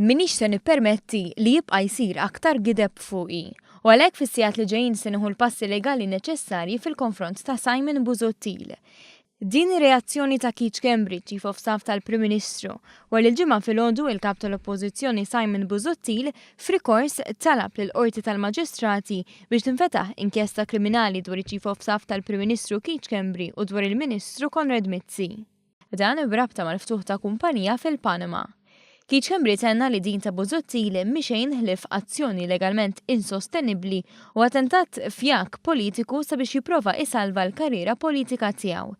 Minix se nippermetti li jibqa' jsir aktar gideb fuqi. U għalhekk fis-sigħat li ġejjin se nieħu l-passi legali neċessarji fil-konfront ta' Simon Busuttil. Din ir-reazzjoni ta' Keith Schembri, Chief of Staff tal-Prim Ministru, wara il-ġimgħa filgħodu il-Kap tal-Oppożizzjoni Simon Busuttil f'rikors talab lill-Qorti tal-Maġistrati biex tinfetaħ inkjesta kriminali dwar il-Chief of Staff tal-Prim Ministru Keith Schembri u dwar il-Ministru Konrad Mizzi. Dan brabta mal-ftuħ ta' kumpanija fil-Panama. Keith Schembri tenna li din ta' Busuttil mixejn ħlif azzjoni legalment insostenibbli u attentat fjak politiku sabiex jipprova isalva l-karriera politika tiegħu.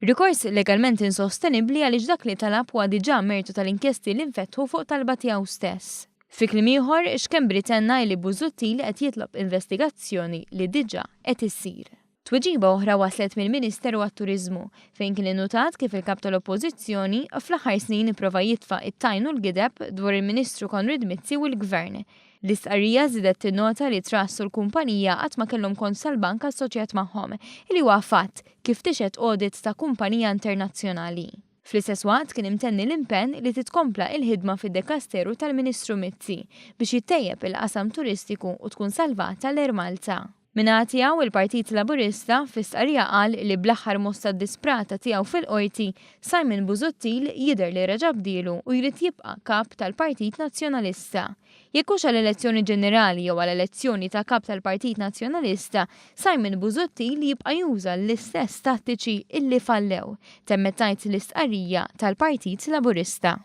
Rikors legalment insostenibbli għaliex dak li talab huwa diġà mertu tal-inkjesti li nfetħu fuq talba tiegħu stess. Fi kliem ieħor, Schembri tenna li Busuttil qed jitlob investigazzjoni li diġà qed issir. Tweġiba oħra waslet mill-Ministeru għat-Turiżmu fejn kien innutat kif il-Kap tal-Oppożizzjoni fl-aħħar snin ipprova jitfa' it-tajnu l-gideb dwar il-Ministru Konrad Mizzi u l-Gvern. L-istqarrija żiedet tinnota li trassu l-kumpanija qatt ma kellhom kont sal-bank assoċjat magħhom, li huwa fatt kif tixet audit ta' kumpanija internazzjonali. Fl-istess waqt kien imtenni l-impenn li titkompla il-ħidma fid-Dekasteru tal-Ministru Mizzi biex jittejjeb il-qasam turistiku u tkun salvata l-Malta. Minnaħa tiegħu il-Partit Laburista fis-stqarrija qal li bl-aħħar mossa disprata tiegħu fil-qorti Simon Busuttil jidher li reġa' bdielu u jrid jibqa' kap tal-Partit Nazzjonalista. Jekk hux għall-elezzjoni ġenerali jew għall-elezzjoni ta' kap tal-Partit Nazzjonalista, Simon Busuttil jibqa' juża l-istess tattiċi illi fallew, temmet tgħid l-istqarrija tal-Partit Laburista.